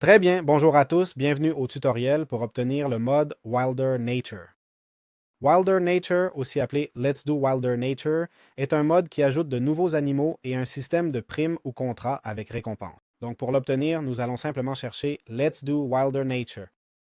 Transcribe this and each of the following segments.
Très bien, bonjour à tous, bienvenue au tutoriel pour obtenir le mode Wilder Nature. Wilder Nature, aussi appelé Let's Do Wilder Nature, est un mode qui ajoute de nouveaux animaux et un système de primes ou contrats avec récompense. Donc pour l'obtenir, nous allons simplement chercher Let's Do Wilder Nature.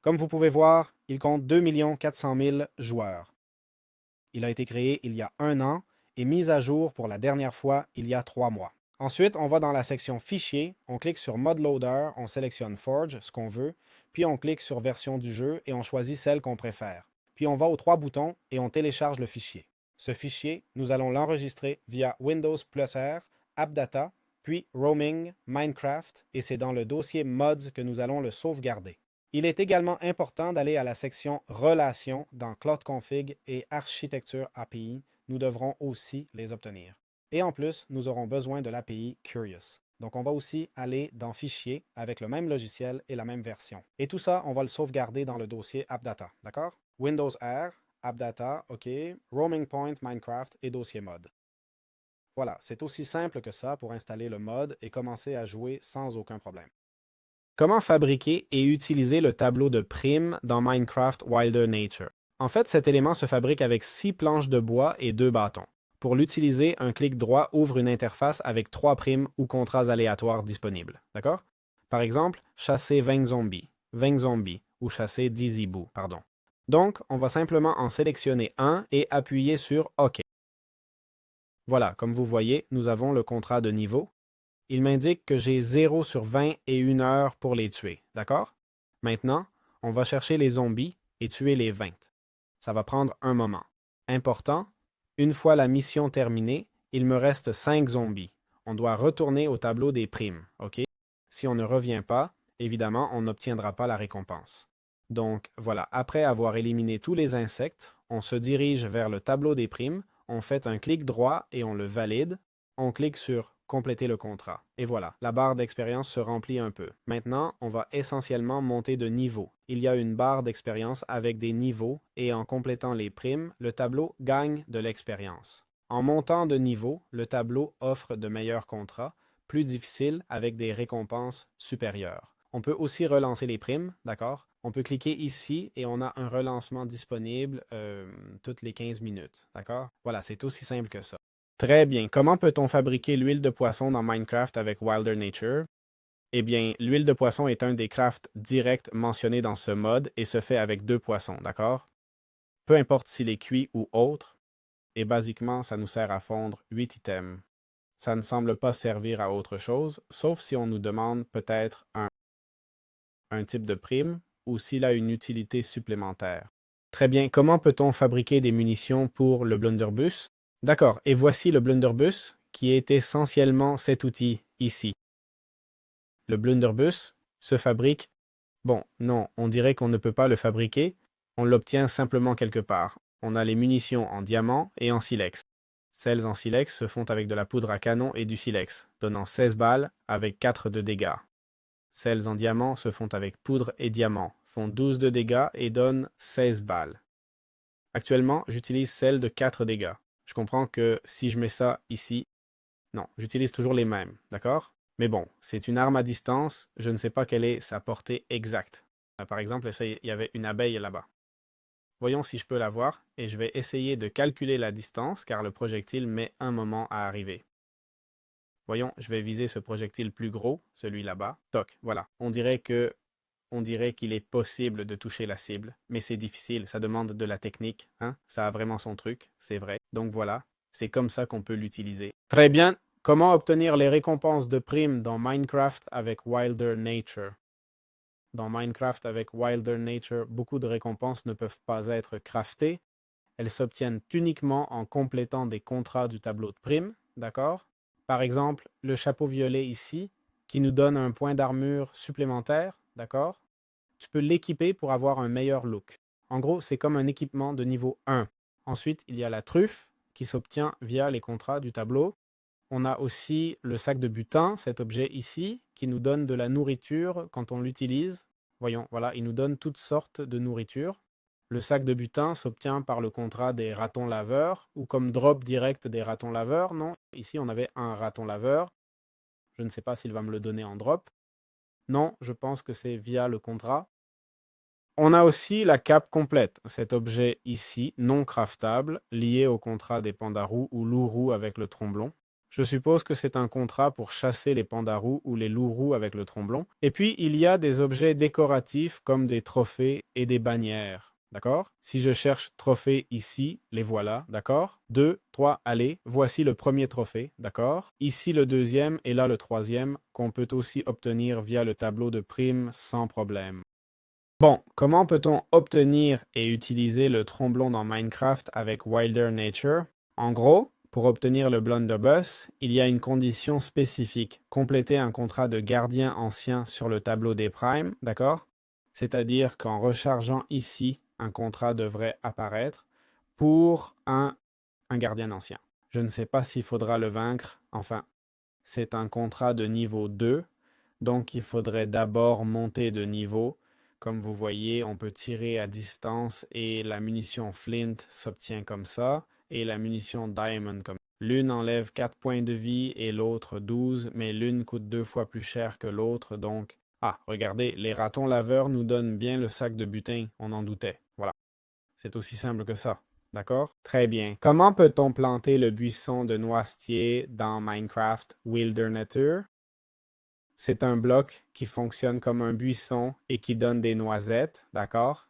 Comme vous pouvez voir, il compte 2 400 000 joueurs. Il a été créé il y a 1 an et mis à jour pour la dernière fois il y a 3 mois. Ensuite, on va dans la section Fichier, on clique sur Mod Loader, on sélectionne Forge, ce qu'on veut, puis on clique sur Version du jeu et on choisit celle qu'on préfère. Puis on va aux 3 boutons et on télécharge le fichier. Ce fichier, nous allons l'enregistrer via Windows plus R, AppData, puis Roaming, Minecraft, et c'est dans le dossier Mods que nous allons le sauvegarder. Il est également important d'aller à la section Relations dans Cloud Config et Architecture API. Nous devrons aussi les obtenir. Et en plus, nous aurons besoin de l'API Curious. Donc, on va aussi aller dans Fichier avec le même logiciel et la même version. Et tout ça, on va le sauvegarder dans le dossier AppData. D'accord? Windows R, AppData, OK, Roaming Point, Minecraft et dossier mode. Voilà, c'est aussi simple que ça pour installer le mode et commencer à jouer sans aucun problème. Comment fabriquer et utiliser le tableau de primes dans Minecraft Wilder Nature? En fait, cet élément se fabrique avec 6 planches de bois et 2 bâtons. Pour l'utiliser, un clic droit ouvre une interface avec 3 primes ou contrats aléatoires disponibles. D'accord? Par exemple, chasser 20 zombies, ou chasser 10 hiboux, pardon. Donc, on va simplement en sélectionner un et appuyer sur OK. Voilà, comme vous voyez, nous avons le contrat de niveau. Il m'indique que j'ai 0 sur 20 et 1 heure pour les tuer. D'accord? Maintenant, on va chercher les zombies et tuer les 20. Ça va prendre un moment. Important, une fois la mission terminée, il me reste 5 zombies. On doit retourner au tableau des primes. OK? Si on ne revient pas, évidemment, on n'obtiendra pas la récompense. Donc voilà, après avoir éliminé tous les insectes, on se dirige vers le tableau des primes, on fait un clic droit et on le valide. On clique sur compléter le contrat. Et voilà, la barre d'expérience se remplit un peu. Maintenant, on va essentiellement monter de niveau. Il y a une barre d'expérience avec des niveaux et en complétant les primes, le tableau gagne de l'expérience. En montant de niveau, le tableau offre de meilleurs contrats, plus difficiles avec des récompenses supérieures. On peut aussi relancer les primes, d'accord? On peut cliquer ici et on a un relancement disponible toutes les 15 minutes, d'accord? Voilà, c'est aussi simple que ça. Très bien. Comment peut-on fabriquer l'huile de poisson dans Minecraft avec Wilder Nature? Eh bien, l'huile de poisson est un des crafts directs mentionnés dans ce mode et se fait avec 2 poissons, d'accord? Peu importe s'il est cuit ou autre, et basiquement, ça nous sert à fondre 8 items. Ça ne semble pas servir à autre chose, sauf si on nous demande peut-être un type de prime ou s'il a une utilité supplémentaire. Très bien. Comment peut-on fabriquer des munitions pour le blunderbuss? D'accord. Et voici le blunderbuss, qui est essentiellement cet outil ici. Le blunderbuss se fabrique. Bon, non, on dirait qu'on ne peut pas le fabriquer. On l'obtient simplement quelque part. On a les munitions en diamant et en silex. Celles en silex se font avec de la poudre à canon et du silex, donnant 16 balles avec 4 de dégâts. Celles en diamant se font avec poudre et diamant, font 12 de dégâts et donnent 16 balles. Actuellement, j'utilise celle de 4 dégâts. Je comprends que si je mets ça ici, non, j'utilise toujours les mêmes, d'accord? Mais bon, c'est une arme à distance, je ne sais pas quelle est sa portée exacte. Par exemple, il y avait une abeille là-bas. Voyons si je peux la voir, et je vais essayer de calculer la distance, car le projectile met un moment à arriver. Voyons, je vais viser ce projectile plus gros, celui là-bas. Toc, voilà. On dirait qu'il est possible de toucher la cible, mais c'est difficile, ça demande de la technique, hein? Ça a vraiment son truc, c'est vrai. Donc voilà, c'est comme ça qu'on peut l'utiliser. Très bien. Comment obtenir les récompenses de primes dans Minecraft avec Wilder Nature? Dans Minecraft avec Wilder Nature, beaucoup de récompenses ne peuvent pas être craftées. Elles s'obtiennent uniquement en complétant des contrats du tableau de primes, d'accord? Par exemple, le chapeau violet ici, qui nous donne un point d'armure supplémentaire, d'accord? Tu peux l'équiper pour avoir un meilleur look. En gros, c'est comme un équipement de niveau 1. Ensuite, il y a la truffe qui s'obtient via les contrats du tableau. On a aussi le sac de butin, cet objet ici, qui nous donne de la nourriture quand on l'utilise. Voyons, voilà, il nous donne toutes sortes de nourriture. Le sac de butin s'obtient par le contrat des ratons laveurs, ou comme drop direct des ratons laveurs, non? Ici, on avait un raton laveur. Je ne sais pas s'il va me le donner en drop. Non, je pense que c'est via le contrat. On a aussi la cape complète, cet objet ici, non craftable, lié au contrat des pandarous ou loups-roux avec le tromblon. Je suppose que c'est un contrat pour chasser les pandarous ou les loups-roux avec le tromblon. Et puis, il y a des objets décoratifs comme des trophées et des bannières. D'accord? Si je cherche trophée ici, les voilà. D'accord? 2, 3, allez. Voici le premier trophée. D'accord? Ici le deuxième et là le troisième, qu'on peut aussi obtenir via le tableau de primes sans problème. Bon, comment peut-on obtenir et utiliser le tromblon dans Minecraft avec Wilder Nature? En gros, pour obtenir le blunderbuss, il y a une condition spécifique, compléter un contrat de gardien ancien sur le tableau des primes, d'accord? C'est-à-dire qu'en rechargeant ici, un contrat devrait apparaître pour un gardien ancien. Je ne sais pas s'il faudra le vaincre, enfin, c'est un contrat de niveau 2, donc il faudrait d'abord monter de niveau. Comme vous voyez, on peut tirer à distance et la munition Flint s'obtient comme ça, et la munition Diamond comme ça. L'une enlève 4 points de vie et l'autre 12, mais l'une coûte 2 fois plus cher que l'autre, donc... Ah, regardez, les ratons laveurs nous donnent bien le sac de butin, on en doutait. Voilà, c'est aussi simple que ça. D'accord? Très bien. Comment peut-on planter le buisson de noisetier dans Minecraft Wilderness? C'est un bloc qui fonctionne comme un buisson et qui donne des noisettes, d'accord?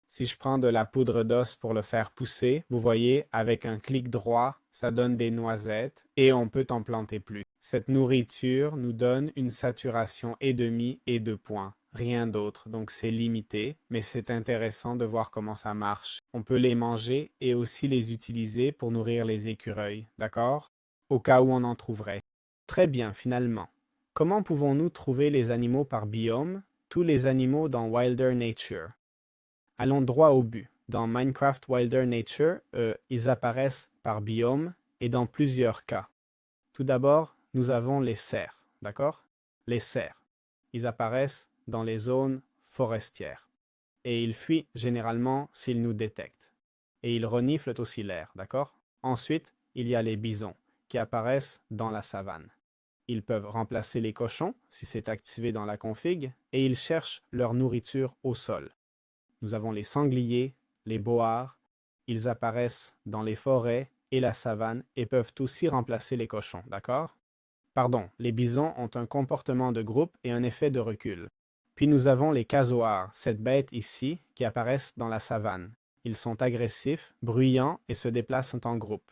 Si je prends de la poudre d'os pour le faire pousser, vous voyez, avec un clic droit, ça donne des noisettes et on peut en planter plus. Cette nourriture nous donne une saturation et demi et 2 points. Rien d'autre, donc c'est limité, mais c'est intéressant de voir comment ça marche. On peut les manger et aussi les utiliser pour nourrir les écureuils, d'accord? Au cas où on en trouverait. Très bien, finalement. Comment pouvons-nous trouver les animaux par biome? Tous les animaux dans Wilder Nature. Allons droit au but. Dans Minecraft Wilder Nature, ils apparaissent par biome et dans plusieurs cas. Tout d'abord, nous avons les cerfs, d'accord? Les cerfs. Ils apparaissent dans les zones forestières. Et ils fuient généralement s'ils nous détectent. Et ils reniflent aussi l'air, d'accord? Ensuite, il y a les bisons, qui apparaissent dans la savane. Ils peuvent remplacer les cochons, si c'est activé dans la config, et ils cherchent leur nourriture au sol. Nous avons les sangliers, les boars, ils apparaissent dans les forêts et la savane et peuvent aussi remplacer les cochons, d'accord? Pardon, les bisons ont un comportement de groupe et un effet de recul. Puis nous avons les casoars, cette bête ici, qui apparaissent dans la savane. Ils sont agressifs, bruyants et se déplacent en groupe.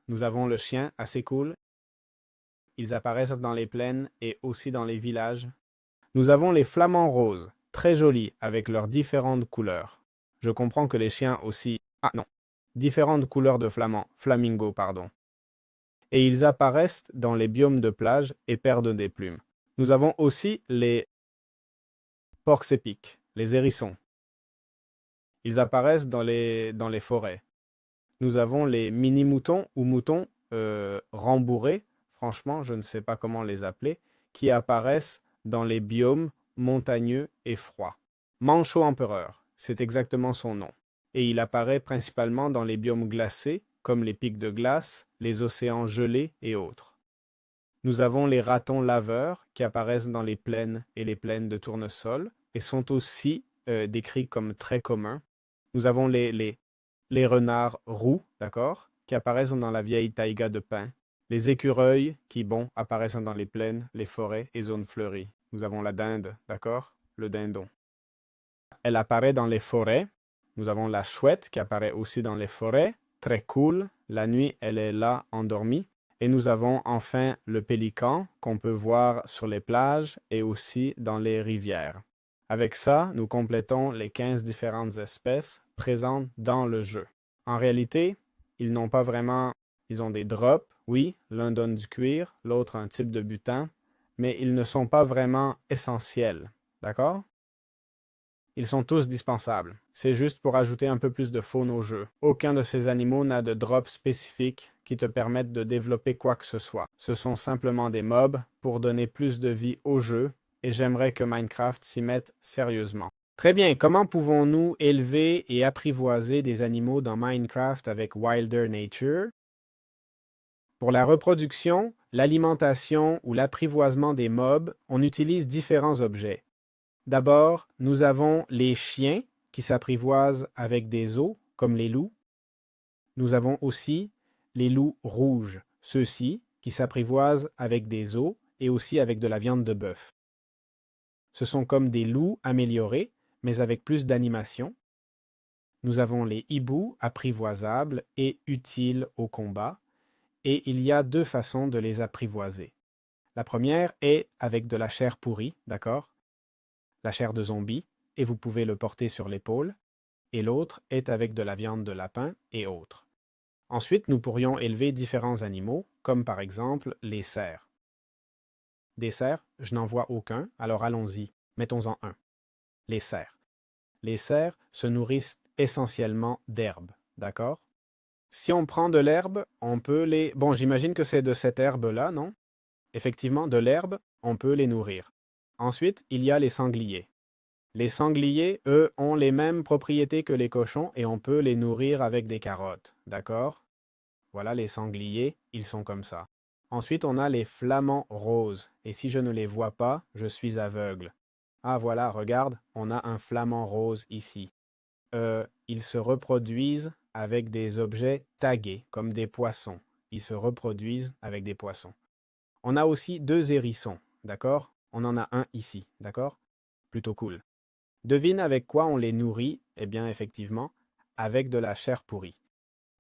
Nous avons le chien, assez cool. Ils apparaissent dans les plaines et aussi dans les villages. Nous avons les flamants roses, très jolis avec leurs différentes couleurs. Je comprends que les chiens aussi... Ah non, différentes couleurs de flamingo, pardon. Et ils apparaissent dans les biomes de plage et perdent des plumes. Nous avons aussi les porcs-épics, les hérissons. Ils apparaissent dans les forêts. Nous avons les mini-moutons ou moutons rembourrés, franchement, je ne sais pas comment les appeler, qui apparaissent dans les biomes montagneux et froids. Manchot empereur, c'est exactement son nom. Et il apparaît principalement dans les biomes glacés, comme les pics de glace, les océans gelés et autres. Nous avons les ratons laveurs qui apparaissent dans les plaines et les plaines de tournesol et sont aussi décrits comme très communs. Nous avons les renards roux, d'accord, qui apparaissent dans la vieille taïga de pin. Les écureuils qui, bon, apparaissent dans les plaines, les forêts et zones fleuries. Nous avons la dinde, d'accord, le dindon. Elle apparaît dans les forêts. Nous avons la chouette qui apparaît aussi dans les forêts. Très cool. La nuit, elle est là, endormie. Et nous avons enfin le pélican qu'on peut voir sur les plages et aussi dans les rivières. Avec ça, nous complétons les 15 différentes espèces présentes dans le jeu. En réalité, ils n'ont pas vraiment... Ils ont des drops, oui, l'un donne du cuir, l'autre un type de butin, mais ils ne sont pas vraiment essentiels, d'accord? Ils sont tous dispensables. C'est juste pour ajouter un peu plus de faune au jeu. Aucun de ces animaux n'a de drop spécifique qui te permettent de développer quoi que ce soit. Ce sont simplement des mobs pour donner plus de vie au jeu, et j'aimerais que Minecraft s'y mette sérieusement. Très bien, comment pouvons-nous élever et apprivoiser des animaux dans Minecraft avec Wilder Nature? Pour la reproduction, l'alimentation ou l'apprivoisement des mobs, on utilise différents objets. D'abord, nous avons les chiens qui s'apprivoisent avec des os, comme les loups. Nous avons aussi les loups rouges, ceux-ci qui s'apprivoisent avec des os et aussi avec de la viande de bœuf. Ce sont comme des loups améliorés, mais avec plus d'animation. Nous avons les hiboux apprivoisables et utiles au combat, et il y a deux façons de les apprivoiser. La première est avec de la chair pourrie, d'accord? La chair de zombie, et vous pouvez le porter sur l'épaule, et l'autre est avec de la viande de lapin et autres. Ensuite, nous pourrions élever différents animaux, comme par exemple les cerfs. Des cerfs, je n'en vois aucun, alors allons-y, mettons-en un. Les cerfs. Les cerfs se nourrissent essentiellement d'herbes, d'accord? Si on prend de l'herbe, on peut les... Bon, j'imagine que c'est de cette herbe-là, non? Effectivement, de l'herbe, on peut les nourrir. Ensuite, il y a les sangliers. Les sangliers, eux, ont les mêmes propriétés que les cochons et on peut les nourrir avec des carottes, d'accord? Voilà les sangliers, ils sont comme ça. Ensuite, on a les flamants roses. Et si je ne les vois pas, je suis aveugle. Ah voilà, regarde, on a un flamant rose ici. Ils se reproduisent avec des objets tagués, comme des poissons. Ils se reproduisent avec des poissons. On a aussi deux hérissons, d'accord? On en a un ici, d'accord? Plutôt cool. Devine avec quoi on les nourrit? Eh bien, effectivement, avec de la chair pourrie.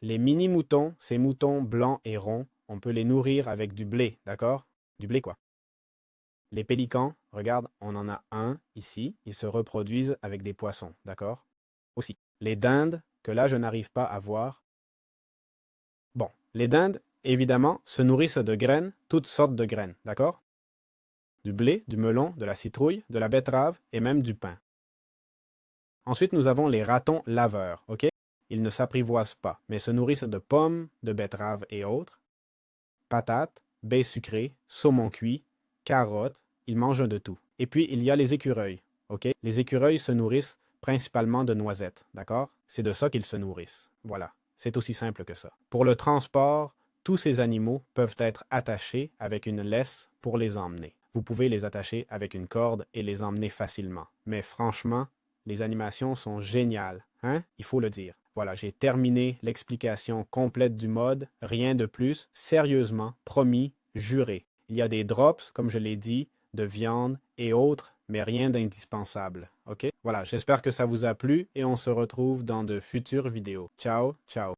Les mini-moutons, ces moutons blancs et ronds, on peut les nourrir avec du blé, d'accord? Du blé quoi? Les pélicans, regarde, on en a un ici, ils se reproduisent avec des poissons, d'accord? Aussi. Les dindes, que là je n'arrive pas à voir. Bon, les dindes, évidemment, se nourrissent de graines, toutes sortes de graines, d'accord? Du blé, du melon, de la citrouille, de la betterave et même du pain. Ensuite, nous avons les ratons laveurs, ok? Ils ne s'apprivoisent pas, mais se nourrissent de pommes, de betteraves et autres, patates, baies sucrées, saumon cuit, carottes, ils mangent de tout. Et puis, il y a les écureuils, ok? Les écureuils se nourrissent principalement de noisettes, d'accord? C'est de ça qu'ils se nourrissent. Voilà, c'est aussi simple que ça. Pour le transport, tous ces animaux peuvent être attachés avec une laisse pour les emmener. Vous pouvez les attacher avec une corde et les emmener facilement. Mais franchement, les animations sont géniales, hein? Il faut le dire. Voilà, j'ai terminé l'explication complète du mode, rien de plus, sérieusement, promis, juré. Il y a des drops, comme je l'ai dit, de viande et autres, mais rien d'indispensable, ok? Voilà, j'espère que ça vous a plu et on se retrouve dans de futures vidéos. Ciao, ciao.